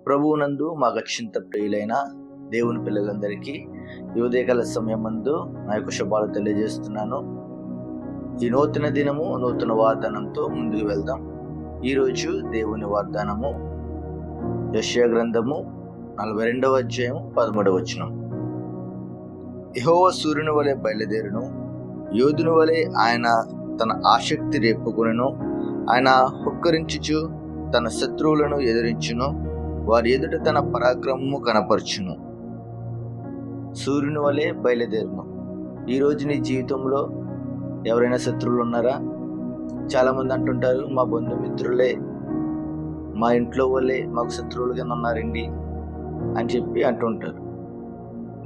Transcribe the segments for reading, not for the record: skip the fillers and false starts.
ప్రభువునందు మాకు అత్యంత ప్రియులైన దేవుని పిల్లలందరికీ ఈ ఉదయకాల సమయమందు నా యొక్క శుభాలు తెలియజేస్తున్నాను. ఈ నూతన దినము నూతన వాగ్దానంతో ముందుకు వెళ్దాం. ఈరోజు దేవుని వాగ్దానము యెషయా గ్రంథము 42వ అధ్యాయం 13వ వచనం. యెహోవా సూర్యుని వలె బయలుదేరును, యోధుని వలె ఆయన తన ఆసక్తి రేపుకొనును. ఆయన హుక్కరించుచు తన శత్రువులను ఎదిరించును, వారి ఎదుట తన పరాక్రమము కనపరచును. సూర్యుని వలె బయలుదేరును. ఈరోజు నీ జీవితంలో ఎవరైనా శత్రువులు ఉన్నారా? చాలామంది అంటుంటారు, మా బంధుమిత్రులే, మా ఇంట్లో వాళ్ళే మాకు శత్రువులు కింద ఉన్నారండి అని చెప్పి అంటుంటారు.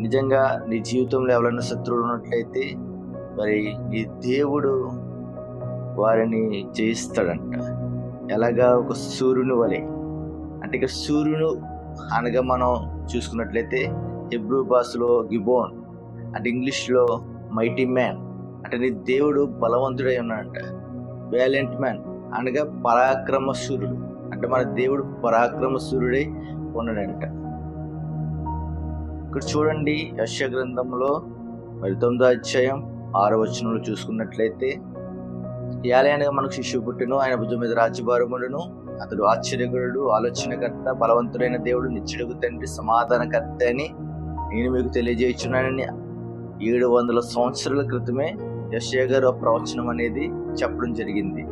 నిజంగా నీ జీవితంలో ఎవరైనా శత్రువులు ఉన్నట్లయితే మరి నీ దేవుడు వారిని జయిస్తాడంట. ఎలాగా? ఒక సూర్యుని వలె. అంటే ఇక సూర్యుడు అనగా మనం చూసుకున్నట్లయితే హెబ్రూ భాషలో గిబోన్, అంటే ఇంగ్లీష్లో మైటీ మ్యాన్. అంటే నీ దేవుడు బలవంతుడై ఉన్నాడంట. వ్యాలెంట్ మ్యాన్ అనగా పరాక్రమ సూర్యుడు. అంటే మన దేవుడు పరాక్రమ సూర్యుడై ఉన్నాడంట. ఇక్కడ చూడండి, యెషయా గ్రంథంలో 9వ అధ్యాయం 6వ వచనంలో చూసుకున్నట్లయితే, యాలయనగా మనకు శిశువు పుట్టెను, ఆయన భుజం మీద రాజ్యభారముండును, అతడు ఆశ్చర్యకరుడు, ఆలోచనకర్త, బలవంతుడైన దేవుడు, నిత్యుడగు తండ్రి, సమాధానకర్త అని నేను మీకు తెలియజేయుచున్నానని 700 సంవత్సరాల క్రితమే యెషయా గారు ఆ ప్రవచనం అనేది చెప్పడం జరిగింది.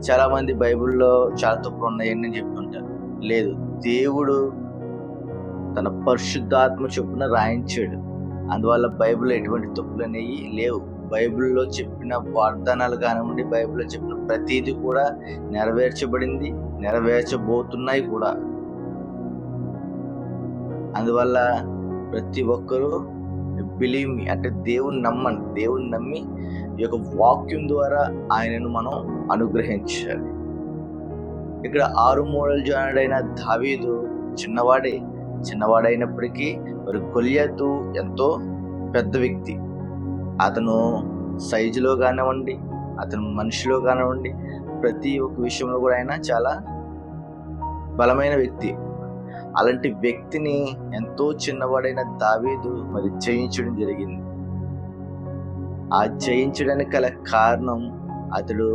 చాలా మంది బైబిల్లో చాలా తప్పులు ఉన్నాయని చెప్తుంటారు. లేదు, దేవుడు తన పరిశుద్ధాత్మ చొప్పున రాయించాడు. అందువల్ల బైబిల్లో ఎటువంటి తప్పులు అనేవి లేవు. బైబిల్లో చెప్పిన వాగ్దానాలు కానివ్వండి, బైబిల్లో చెప్పిన ప్రతిదీ కూడా నెరవేర్చబడింది, నెరవేర్చబోతున్నాయి కూడా. అందువల్ల ప్రతి ఒక్కరూ బిలీవ్ మీ, అంటే దేవుని నమ్మండి. దేవుని నమ్మి ఈ యొక్క వాక్యం ద్వారా ఆయనను మనం అనుగ్రహించాలి. ఇక్కడ 6 మూరల జానుడైన దావీదు చిన్నవాడైనప్పటికీ మరి గొల్యాతు ఎంతో పెద్ద వ్యక్తి. అతను సైజులో కానివ్వండి, అతను మనిషిలో కానివ్వండి, ప్రతి ఒక్క విషయంలో కూడా ఆయన చాలా బలమైన వ్యక్తి. అలాంటి వ్యక్తిని ఎంతో చిన్నవాడైన దావీదు మరి జయించడం జరిగింది. ఆ జయించడానికి గల కారణం, అతడు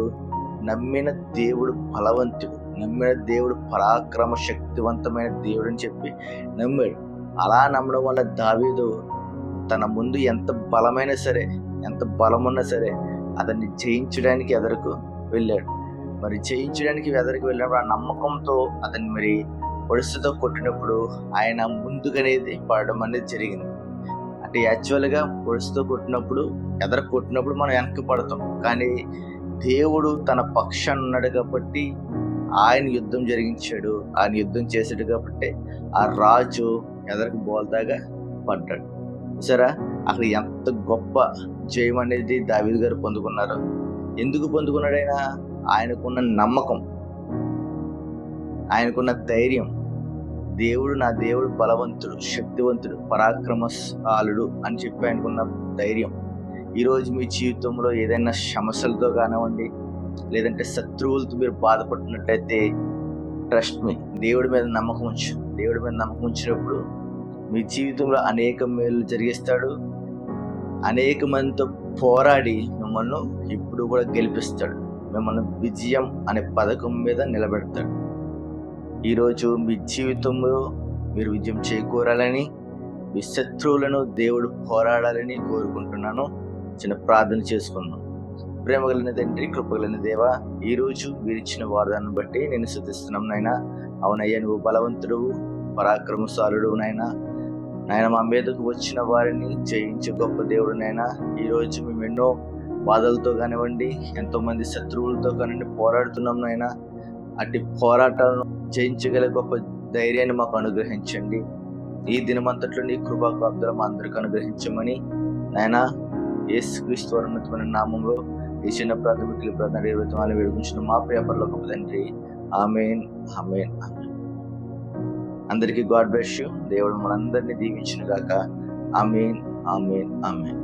నమ్మిన దేవుడు బలవంతుడు, నమ్మిన దేవుడు పరాక్రమ శక్తివంతమైన దేవుడు అని చెప్పి నమ్మాడు. అలా నమ్మడం వల్ల దావీదు తన ముందు ఎంత బలమైనా సరే, ఎంత బలమున్నా సరే అతన్ని జయించడానికి ఎదరకు వెళ్ళాడు. మరి జయించడానికి ఎదరికి వెళ్ళినప్పుడు ఆ నమ్మకంతో అతన్ని మరి పొడుసుతో కొట్టినప్పుడు ఆయన ముందుగానేది పడడం అనేది జరిగింది. అంటే యాక్చువల్గా పొడుసుతో కొట్టినప్పుడు, కొట్టినప్పుడు మనం వెనక్కి పడతాం. కానీ దేవుడు తన పక్షాన్ని ఉన్నాడు కాబట్టి ఆయన యుద్ధం జరిగించాడు. ఆయన యుద్ధం చేసాడు కాబట్టి ఆ రాజు ఎదరికి బోల్తాగా పడ్డాడు. సరే, అక్కడ ఎంత గొప్ప జయం అనేది దావీదు గారు పొందుకున్నారు. ఎందుకు పొందుకున్నాడైనా? ఆయనకున్న నమ్మకం, ఆయనకున్న ధైర్యం. దేవుడు, నా దేవుడు బలవంతుడు, శక్తివంతుడు, పరాక్రమశాలుడు అని చెప్పి ఆయనకున్న ధైర్యం. ఈరోజు మీ జీవితంలో ఏదైనా సమస్యలతో కానివ్వండి, లేదంటే శత్రువులతో మీరు బాధపడుతున్నట్లయితే ట్రస్ట్ మీ, దేవుడి మీద నమ్మకం ఉంచు. దేవుడి మీద నమ్మకం ఉంచినప్పుడు మీ జీవితంలో అనేక మేలు జరిగిస్తాడు. అనేక మందితో పోరాడి మిమ్మల్ని ఇప్పుడు కూడా గెలిపిస్తాడు. మిమ్మల్ని విజయం అనే పథకం మీద నిలబెడతాడు. ఈరోజు మీ జీవితంలో మీరు విజయం చేకూరాలని, మీ శత్రువులను దేవుడు పోరాడాలని కోరుకుంటున్నాను. చిన్న ప్రార్థన చేసుకున్నాను. ప్రేమ కలిగిన తండ్రి, కృప కలిగిన దేవా, ఈరోజు మీరు ఇచ్చిన వాగ్దానాన్ని బట్టి నేను స్తుతిస్తున్నాం నాయన. అవునయ్యా, నువ్వు బలవంతుడు, పరాక్రమశాలుడు నాయన. మా మీదకు వచ్చిన వారిని జయించే గొప్ప దేవుడు నాయన. ఈరోజు మేము ఎన్నో బాధలతో కానివ్వండి, ఎంతో మంది శత్రువులతో కానివ్వండి పోరాడుతున్నాం నాయన. అట్టి పోరాటాలను జయించగల గొప్ప ధైర్యాన్ని మాకు అనుగ్రహించండి. ఈ దినమంతట్లో నీ కృపా కాపుదల మా అందరికి అనుగ్రహించమని నాయన యేసుక్రీస్తు ఉన్నతమైన నామంలో ఈ చిన్న ప్రాథమిక వేడుకుంటున్న మా ప్రియ పరలోకపు తండ్రి. ఆమేన్, ఆమేన్, ఆమేన్. అందరికీ గాడ్ బ్లెస్ యు. దేవుడు మనందరినీ దీవించును గాక. ఆమేన్, ఆమేన్, ఆమేన్.